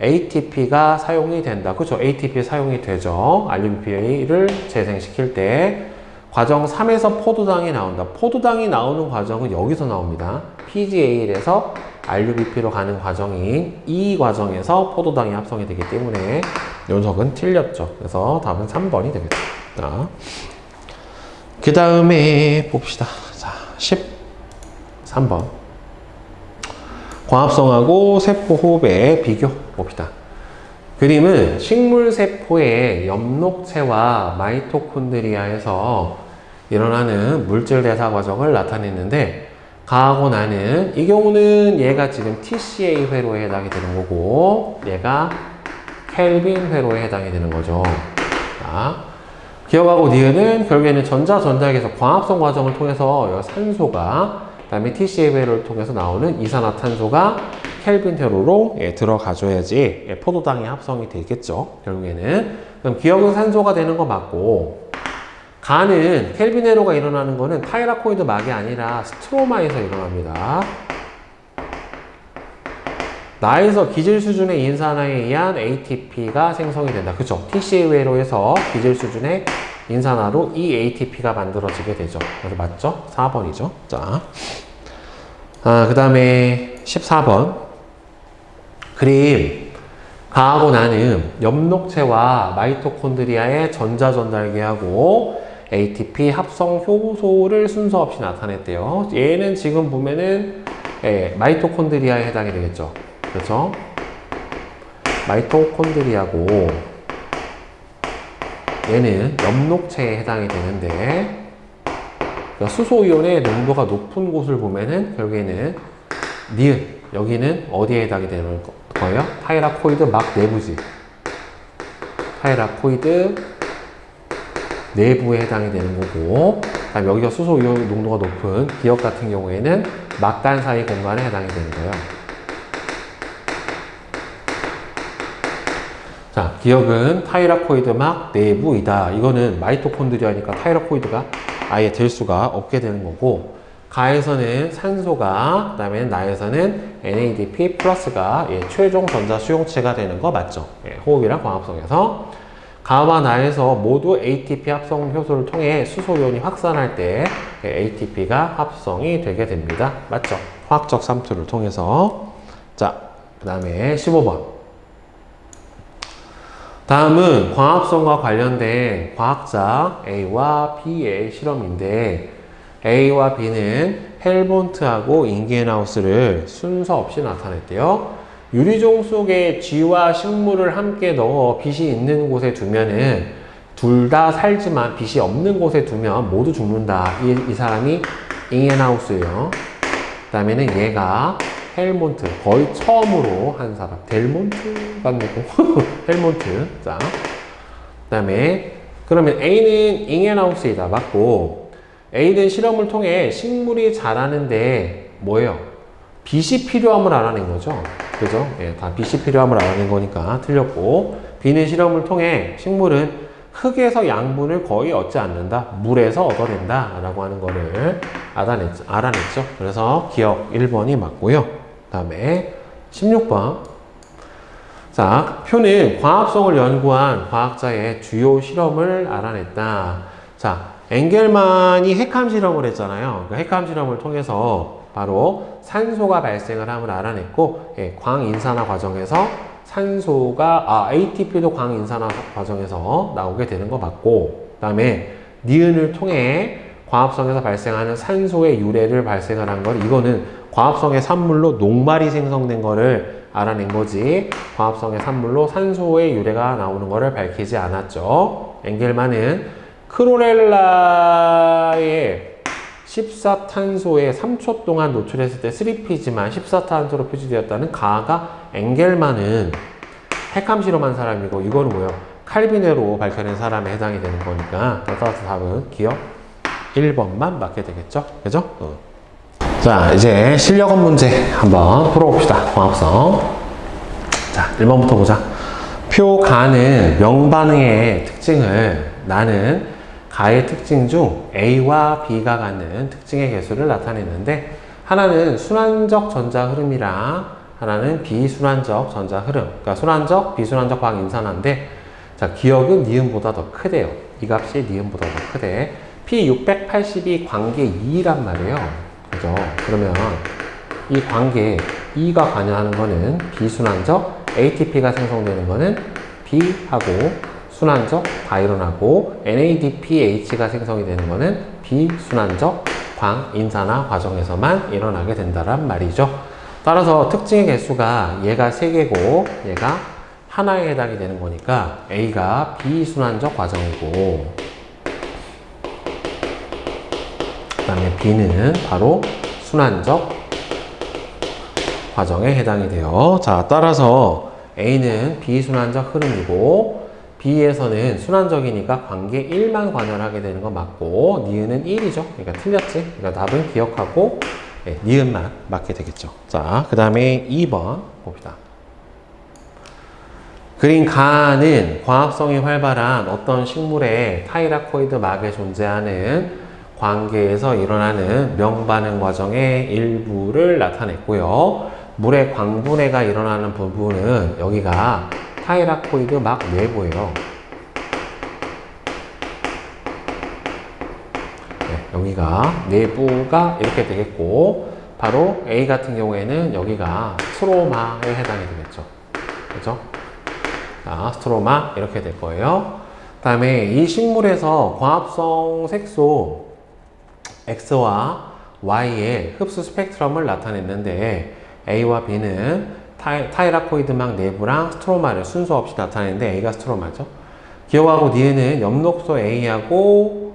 ATP가 사용이 된다. 그렇죠? ATP 사용이 되죠. RUBP를 재생시킬 때 과정 3에서 포도당이 나온다. 포도당이 나오는 과정은 여기서 나옵니다. PGAL에서 RUBP로 가는 과정인 이 과정에서 포도당이 합성이 되기 때문에 녀석은 틀렸죠. 그래서 답은 3번이 되겠죠. 그 다음에 봅시다. 자, 13번. 광합성하고 세포 호흡의 비교 봅시다. 그림은 식물세포의 엽록체와 마이토콘드리아에서 일어나는 물질 대사 과정을 나타냈는데 가하고 나는 이 경우는 얘가 지금 TCA 회로에 해당이 되는 거고 얘가 켈빈 회로에 해당이 되는 거죠. 자, 기억하고 니은은 결국에는 전자전자기에서 광합성 과정을 통해서 산소가 그 다음에 TCA 회로를 통해서 나오는 이산화탄소가 켈빈 회로로 들어가줘야지 포도당이 합성이 되겠죠. 결국에는. 그럼 기억은 산소가 되는 거 맞고 가는 켈빈 회로가 일어나는 거는 타이라코이드 막이 아니라 스트로마에서 일어납니다. 나에서 기질 수준의 인산화에 의한 ATP가 생성이 된다. 그쵸? TCA 회로에서 기질 수준의 인산화로 이 ATP가 만들어지게 되죠. 그래서 맞죠? 4번이죠. 자, 그 다음에 14번. 그림. 가하고 나는 엽록체와 마이토콘드리아의 전자전달계하고 ATP 합성 효소를 순서 없이 나타냈대요. 얘는 지금 보면은 마이토콘드리아에 해당이 되겠죠. 그렇죠? 마이토콘드리아고 얘는 엽록체에 해당이 되는데 그러니까 수소이온의 농도가 높은 곳을 보면은 결국에는 니은 여기는 어디에 해당이 되는 거예요? 타이라코이드 막 내부지. 타이라코이드 내부에 해당이 되는 거고 그다음 여기가 수소이온 농도가 높은 기억 같은 경우에는 막간 사이 공간에 해당이 되는 거예요. 자, 기억은 타이라코이드 막 내부이다. 이거는 마이토콘드리아니까 타이라코이드가 아예 될 수가 없게 되는 거고 가에서는 산소가 그 다음에 나에서는 NADP 플러스가 최종 전자 수용체가 되는 거 맞죠? 호흡이랑 광합성에서 가와 나에서 모두 ATP 합성 효소를 통해 수소이온이 확산할 때 ATP가 합성이 되게 됩니다. 맞죠? 화학적 삼투를 통해서. 자, 그 다음에 15번. 다음은 광합성과 관련된 과학자 A와 B의 실험인데 A와 B는 헬몬트하고 잉겐하우스를 순서 없이 나타냈대요. 유리종 속에 쥐와 식물을 함께 넣어 빛이 있는 곳에 두면은 둘 다 살지만 빛이 없는 곳에 두면 모두 죽는다. 이 사람이 잉겐하우스예요. 그 다음에는 얘가 헬몬트, 거의 처음으로 한 사람. 델몬트가 아니고 헬몬트. 자, 그 다음에 그러면 A는 잉겐하우스이다. 맞고 A는 실험을 통해 식물이 자라는데 뭐예요? 빛이 필요함을 알아낸 거죠. 그죠? 예, 다 빛이 필요함을 알아낸 거니까 틀렸고, B는 실험을 통해 식물은 흙에서 양분을 거의 얻지 않는다. 물에서 얻어낸다. 라고 하는 거를 알아냈죠. 그래서 기억 1번이 맞고요. 그 다음에 16번. 자, 표는 광합성을 연구한 과학자의 주요 실험을 알아냈다. 자, 엥겔만이 핵함 실험을 했잖아요. 그 핵함 실험을 통해서 바로 산소가 발생을 함을 알아냈고, 예, 광인산화 과정에서 산소가, ATP도 광인산화 과정에서 나오게 되는 거 맞고, 그 다음에 니은을 통해 광합성에서 발생하는 산소의 유래를 발생을 한 것, 이거는 광합성의 산물로 녹말이 생성된 거를 알아낸 거지, 광합성의 산물로 산소의 유래가 나오는 거를 밝히지 않았죠. 엥겔만은 크로렐라의 14탄소에 3초 동안 노출했을 때 3P지만 14탄소로 표시되었다는 가가 엥겔만은 핵함 실험한 사람이고, 이거는 뭐예요? 칼빈으로 밝혀낸 사람에 해당이 되는 거니까, 따라서 답은 기억 1번만 맞게 되겠죠? 그죠? 자, 이제 실력업 문제 한번 풀어봅시다. 광합성. 자, 1번부터 보자. 표 가는 명반응의 특징을 나는 가의 특징 중 A와 B가 갖는 특징의 개수를 나타냈는데, 하나는 순환적 전자 흐름이랑 하나는 비순환적 전자 흐름. 그러니까 순환적, 비순환적 광인산화인데, 자, 기억은 니은보다 더 크대요. 이 값이 니은보다 더 크대. P682 관계 2란 말이에요. 그죠? 그러면 이 관계 2가 관여하는 거는 비순환적, ATP가 생성되는 거는 B하고 순환적 바이론하고, NADPH가 생성이 되는 거는 비순환적 광인산화 과정에서만 일어나게 된다란 말이죠. 따라서 특징의 개수가 얘가 3개고 얘가 하나에 해당이 되는 거니까 A가 비순환적 과정이고, 그 다음에 B는 바로 순환적 과정에 해당이 돼요. 자, 따라서 A는 비순환적 흐름이고, B에서는 순환적이니까 관계 1만 관여를 하게 되는 거 맞고, 니은은 1이죠. 그러니까 틀렸지. 그러니까 답은 기억하고, 네, 니은만 맞게 되겠죠. 자, 그 다음에 2번 봅시다. 그린 가는 광합성이 활발한 어떤 식물의 타이라코이드 막에 존재하는 관계에서 일어나는 명반응 과정의 일부를 나타냈고요. 물의 광분해가 일어나는 부분은 여기가 타이라코이드 막 내부예요. 네, 여기가 내부가 이렇게 되겠고, 바로 A 같은 경우에는 여기가 스트로마에 해당이 되겠죠. 그죠? 자, 스트로마 이렇게 될 거예요. 그 다음에 이 식물에서 광합성 색소 X와 Y의 흡수 스펙트럼을 나타냈는데, A와 B는 타이라코이드막 내부랑 스트로마를 순서 없이 나타내는데 A가 스트로마죠. 기억하고 니은은 엽록소 A하고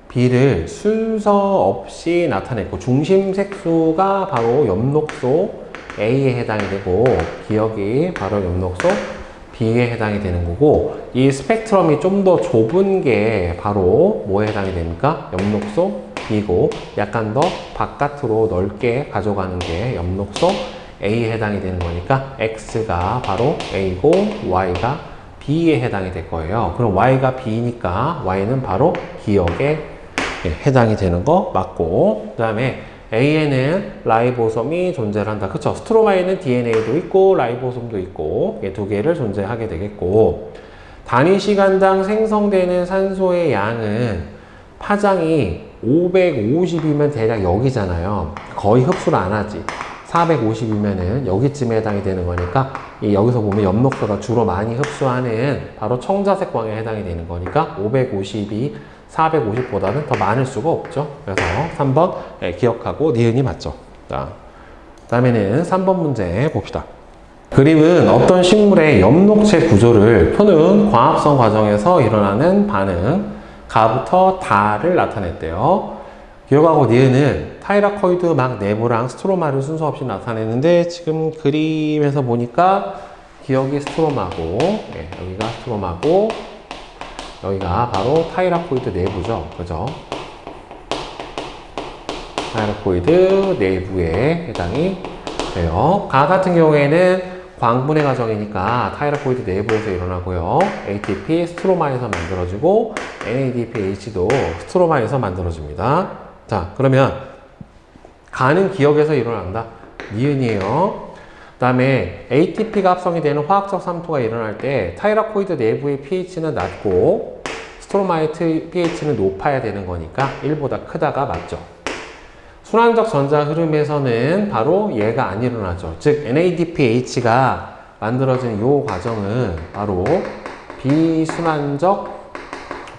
B를 순서 없이 나타냈고, 중심 색소가 바로 엽록소 A에 해당이 되고, 기억이 바로 엽록소 B에 해당이 되는 거고, 이 스펙트럼이 좀 더 좁은 게 바로 뭐에 해당이 됩니까? 엽록소 B고, 약간 더 바깥으로 넓게 가져가는 게 엽록소 A에 해당이 되는 거니까 X가 바로 A고 Y가 B에 해당이 될 거예요. 그럼 Y가 B니까 Y는 바로 기억에 해당이 되는 거 맞고, 그 다음에 A에는 라이보솜이 존재를 한다. 그쵸? 스트로마에는 DNA도 있고 라이보솜도 있고, 이 두 개를 존재하게 되겠고, 단위 시간당 생성되는 산소의 양은 파장이 550이면 대략 여기잖아요. 거의 흡수를 안 하지. 450이면은 여기쯤에 해당이 되는 거니까 여기서 보면 엽록소가 주로 많이 흡수하는 바로 청자색 광에 해당이 되는 거니까 550이 450보다는 더 많을 수가 없죠. 그래서 3번 기억하고 니은이 맞죠. 자, 다음에는 3번 문제 봅시다. 그림은 어떤 식물의 엽록체 구조를 푸는 광합성 과정에서 일어나는 반응 가부터 다를 나타냈대요. 기억하고 니은은 타이라코이드 막 네모랑 스트로마를 순서 없이 나타냈는데 지금 그림에서 보니까 기억이 스트로마고 여기가 스트로마고 여기가 바로 타이라코이드 내부죠. 그죠? 타이라코이드 내부에 해당이 돼요. 가 같은 경우에는 광분해 과정이니까 타이라코이드 내부에서 일어나고요. ATP 스트로마에서 만들어지고 NADPH도 스트로마에서 만들어집니다. 자, 그러면 가는 기억에서 일어난다. 니은이에요. 그 다음에 ATP가 합성이 되는 화학적 삼투가 일어날 때 타이라코이드 내부의 pH는 낮고 스트로마의 pH는 높아야 되는 거니까 1보다 크다가 맞죠. 순환적 전자 흐름에서는 바로 얘가 안 일어나죠. 즉 NADPH가 만들어진 이 과정은 바로 비순환적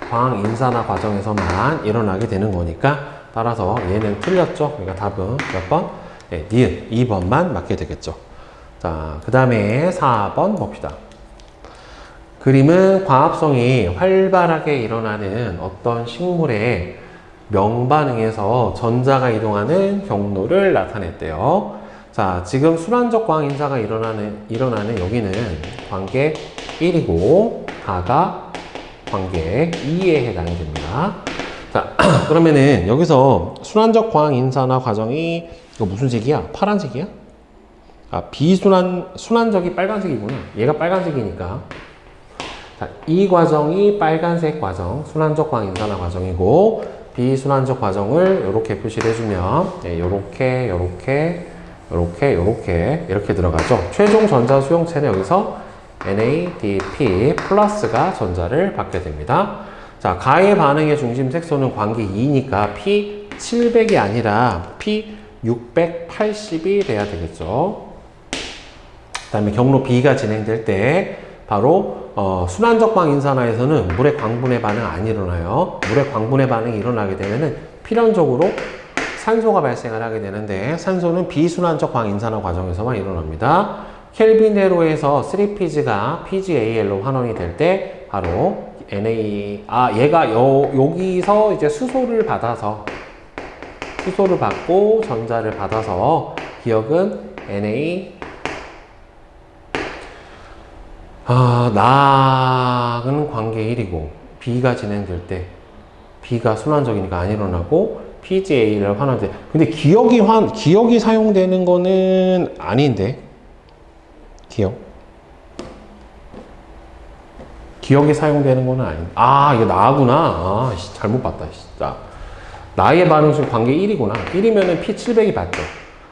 광인산화 과정에서만 일어나게 되는 거니까 따라서 얘는 틀렸죠. 그러니까 답은 몇 번? 네, 니은 2번만 맞게 되겠죠. 자, 그 다음에 4번 봅시다. 그림은 광합성이 활발하게 일어나는 어떤 식물의 명반응에서 전자가 이동하는 경로를 나타냈대요. 자, 지금 순환적 광인사가 일어나는 여기는 관계 1이고 가가 관계 2에 해당이 됩니다. 자, 그러면은 여기서 순환적 광인산화 과정이 이거 무슨 색이야? 파란색이야? 아, 순환적이 빨간색이구나. 얘가 빨간색이니까. 자, 이 과정이 빨간색 과정, 순환적 광인산화 과정이고 비순환적 과정을 이렇게 표시를 해주면 요렇게 이렇게 들어가죠. 최종 전자 수용체는 여기서 NADP 플러스가 전자를 받게 됩니다. 자, 가의 반응의 중심 색소는 관계 2니까 P700이 아니라 P680이 돼야 되겠죠. 그 다음에 경로 B가 진행될 때 바로 순환적 광인산화에서는 물의 광분해 반응 안 일어나요. 물의 광분해 반응이 일어나게 되면은 필연적으로 산소가 발생을 하게 되는데 산소는 비순환적 광인산화 과정에서만 일어납니다. 켈빈회로에서 3PG가 PgAl로 환원이 될 때 바로 얘가 여기서 이제 수소를 받고 전자를 받아서 기억은 낙은 관계 1이고 B가 진행될 때 B가 순환적이니까 안 일어나고 PgA를 환원돼. 근데 기억이 사용되는 거는 아닌데 기억이 사용되는 거는 아닌데 이거 나구나. 잘못 봤다 진짜. 나의 반응식 관계 1이구나. 1이면은 P700이 받죠.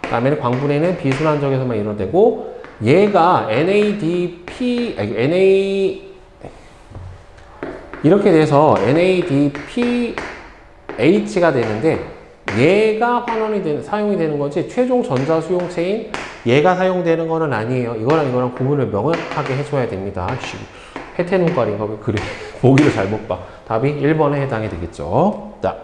그 다음에는 광분해는 비순환적에서만 일어나고 얘가 이렇게 돼서 NADPH가 되는데 얘가 사용이 되는 거지 최종 전자 수용체인 얘가 사용되는 거는 아니에요. 이거랑 구분을 명확하게 해줘야 됩니다. 해태눈깔인가 왜 그래? 보기를 잘못 봐. 답이 1번에 해당이 되겠죠. 자,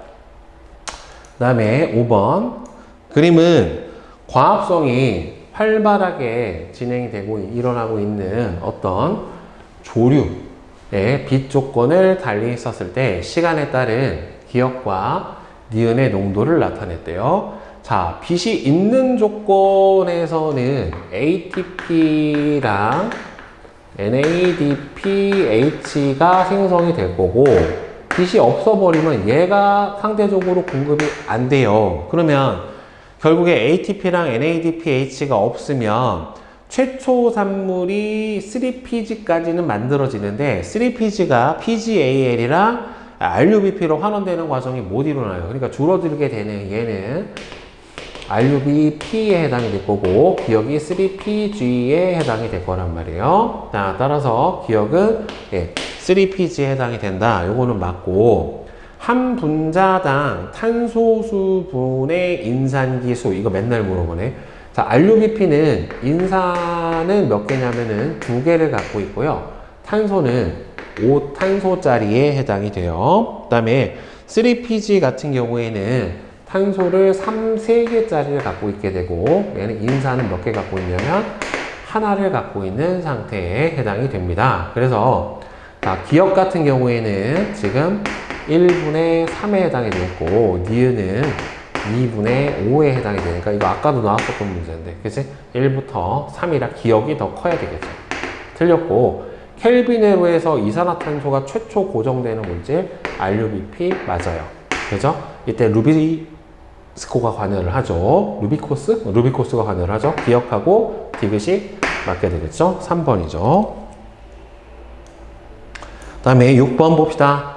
그 다음에 5번. 그림은 광합성이 활발하게 진행이 되고 일어나고 있는 어떤 조류의 빛 조건을 달리했었을 때 시간에 따른 기억과 니은의 농도를 나타냈대요. 자, 빛이 있는 조건에서는 ATP랑 NADPH가 생성이 될 거고 빛이 없어버리면 얘가 상대적으로 공급이 안 돼요. 그러면 결국에 ATP랑 NADPH가 없으면 최초 산물이 3PG까지는 만들어지는데 3PG가 PgAl이랑 RUBP로 환원되는 과정이 못 일어나요. 그러니까 줄어들게 되는 얘는 RUBP에 해당이 될 거고 기억이 3PG에 해당이 될 거란 말이에요. 자, 따라서 기억은 3PG에 해당이 된다. 요거는 맞고, 한 분자당 탄소수분의 인산기수, 이거 맨날 물어보네. 자, RUBP는 인산은 몇 개냐면은 2개를 갖고 있고요. 탄소는 5탄소짜리에 해당이 돼요. 그 다음에 3PG 같은 경우에는 탄소를 3개짜리를 갖고 있게 되고, 얘는 인산은 몇 개 갖고 있냐면 하나를 갖고 있는 상태에 해당이 됩니다. 그래서 자, 기억 같은 경우에는 지금 1분의 3에 해당이 되었고, 니은은 2분의 5에 해당이 되니까, 이거 아까도 나왔었던 문제인데, 그치? 1부터 3이라 기억이 더 커야 되겠죠. 틀렸고, 켈빈회로에서 이산화탄소가 최초 고정되는 물질, RUBP 맞아요. 그죠? 이때 루비스코가 관여를 하죠. 루비코스가 관여를 하죠. 기억하고, 디귿이 맞게 되겠죠? 3번이죠. 그 다음에 6번 봅시다.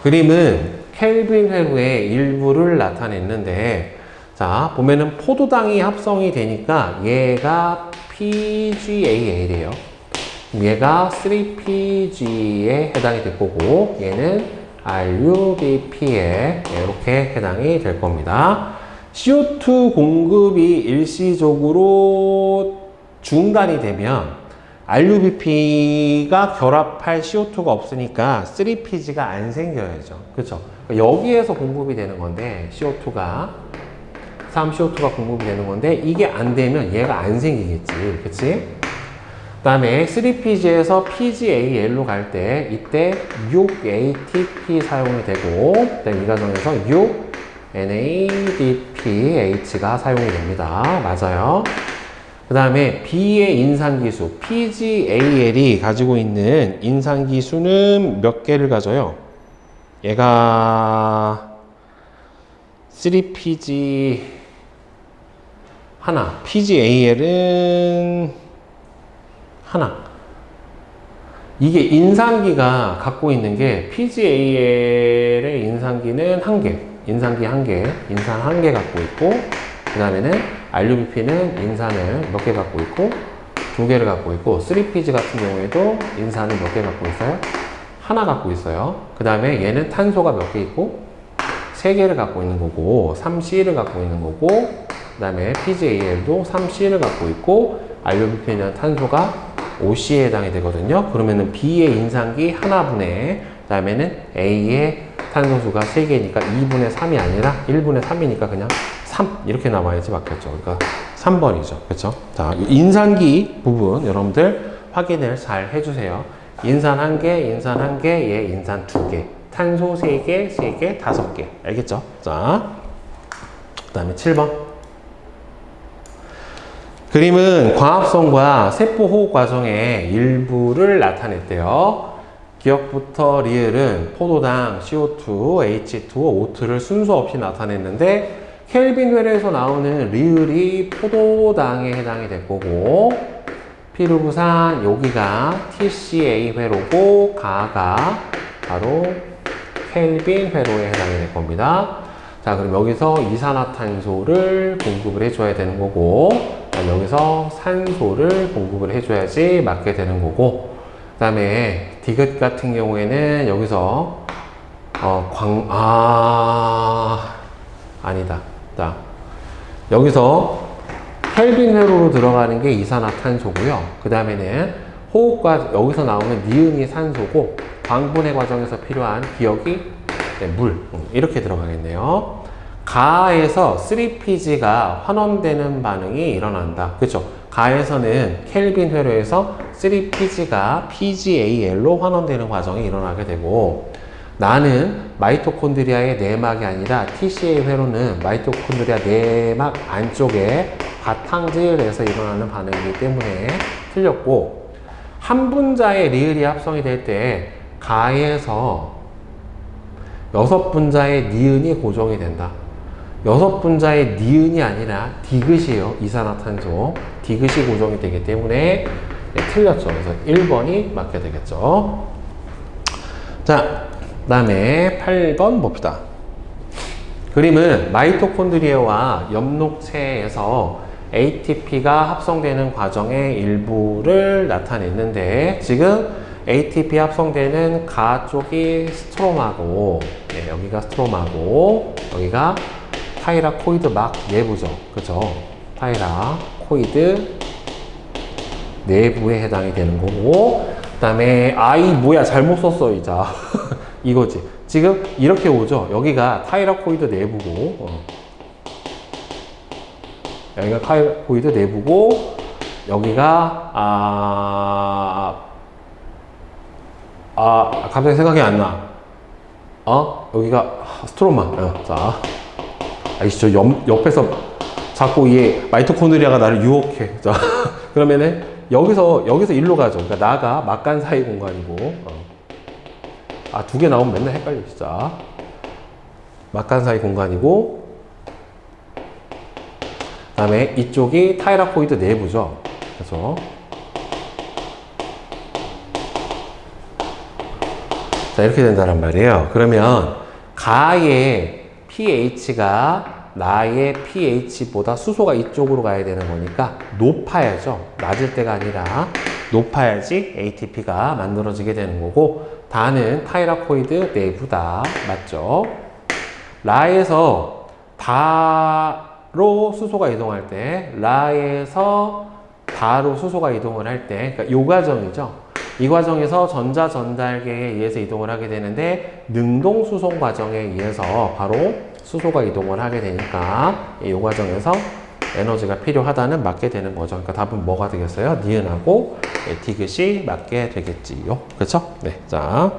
그림은 켈빈 회로의 일부를 나타냈는데, 자, 보면은 포도당이 합성이 되니까 얘가 PGAL이에요. 얘가 3PG에 해당이 될 거고, 얘는 RUBP에 이렇게 해당이 될 겁니다. CO2 공급이 일시적으로 중단이 되면 RUBP가 결합할 CO2가 없으니까 3PG가 안 생겨야죠. 그렇죠? 여기에서 공급이 되는 건데, CO2가 3CO2가 공급이 되는 건데, 이게 안 되면 얘가 안 생기겠지. 그치? 그 다음에 3PG에서 PGAL로 갈 때, 이때 6ATP 사용이 되고, 그다음에 이 과정에서 6NADPH가 사용이 됩니다. 맞아요. 그 다음에 B의 인산기수, PGAL이 가지고 있는 인산기수는 몇 개를 가져요? 얘가 3PG 하나, PGAL은 하나. 이게 인산기가 갖고 있는 게 PGAL의 인산기는 한 개, 인산기 한 개, 인산 한 개 갖고 있고, 그 다음에는 RUBP는 인산을 몇 개 갖고 있고, 2개를 갖고 있고, 3PG 같은 경우에도 인산을 몇 개 갖고 있어요? 하나 갖고 있어요. 그 다음에 얘는 탄소가 몇 개 있고, 3개를 갖고 있는 거고, 3C를 갖고 있는 거고, 그 다음에 PGAL도 3C를 갖고 있고, RUBP는 탄소가 5C에 해당이 되거든요. 그러면은 B의 인산기 하나분의, 그 다음에는 A의 탄소수가 3개니까 2분의 3이 아니라 1분의 3이니까 그냥 3 이렇게 나와야지 맞겠죠. 그러니까 3번이죠. 그렇죠? 자, 인산기 부분 여러분들 확인을 잘 해주세요. 인산 1개, 인산 1개, 얘 인산 2개, 탄소 3개, 3개, 5개. 알겠죠? 자, 그 다음에 7번. 그림은 광합성과 세포호흡 과정의 일부를 나타냈대요. 기억부터 리을은 포도당, CO2, H2O, O2를 순서 없이 나타냈는데, 켈빈 회로에서 나오는 리을이 포도당에 해당이 될 거고, 피루부산 여기가 TCA 회로고, 가가 바로 켈빈 회로에 해당이 될 겁니다. 자, 그럼 여기서 이산화탄소를 공급을 해줘야 되는 거고, 여기서 산소를 공급을 해줘야지 맞게 되는 거고, 그 다음에 디귿 같은 경우에는 여기서 아니다. 자, 여기서 켈빈 회로로 들어가는 게 이산화탄소고요. 그 다음에는 호흡과 여기서 나오는 니은이 산소고, 광분해 과정에서 필요한 기억이 물, 이렇게 들어가겠네요. 가에서 3PG가 환원되는 반응이 일어난다. 그렇죠? 가에서는 켈빈 회로에서 3PG가 PGAL로 환원되는 과정이 일어나게 되고, 나는 마이토콘드리아의 내막이 아니라 TCA 회로는 마이토콘드리아 내막 안쪽에 바탕질에서 일어나는 반응이기 때문에 틀렸고, 한 분자의 리을이 합성이 될 때 가에서 6분자의 니은이 고정이 된다. 6분자의 니은이 아니라 디귿이에요. 이산화탄소. 디귿이 고정이 되기 때문에 틀렸죠. 그래서 1번이 맞게 되겠죠. 자, 그 다음에 8번 봅시다. 그림은 마이토콘드리아와 엽록체에서 ATP가 합성되는 과정의 일부를 나타냈는데, 지금 ATP 합성되는 가 쪽이 스트롬하고, 네, 여기가 스트롬하고, 여기가 타이라코이드 막 내부죠. 그죠? 타이라코이드 내부에 해당이 되는 거고, 그 다음에, 뭐야, 잘못 썼어, 이자. 이거지. 지금 이렇게 오죠? 여기가 타이라코이드 내부고, 여기가 타이라코이드 내부고, 여기가, 갑자기 생각이 안 나. 여기가 스트로마. 자. 저 옆에서 자꾸 이 마이토콘드리아가 나를 유혹해. 자. 그러면은, 여기서 일로 가죠. 그러니까 나가 막간 사이 공간이고, 두 개 나오면 맨날 헷갈려, 진짜. 막간 사이 공간이고, 그 다음에 이쪽이 타이라코이드 내부죠. 그래서 자, 이렇게 된다는 말이에요. 그러면 가의 pH가 나의 pH보다 수소가 이쪽으로 가야 되는 거니까 높아야죠. 낮을 때가 아니라 높아야지 ATP가 만들어지게 되는 거고, 다는 타이라코이드 내부다. 맞죠? 라에서 다로 수소가 이동할 때, 라에서 다로 수소가 이동을 할 때, 그러니까 이 과정이죠. 이 과정에서 전자 전달계에 의해서 이동을 하게 되는데, 능동 수송 과정에 의해서 바로 수소가 이동을 하게 되니까 이 과정에서 에너지가 필요하다는 맞게 되는 거죠. 그러니까 답은 뭐가 되겠어요? 니은하고 디귿이 맞게 되겠지요. 그렇죠? 네, 자.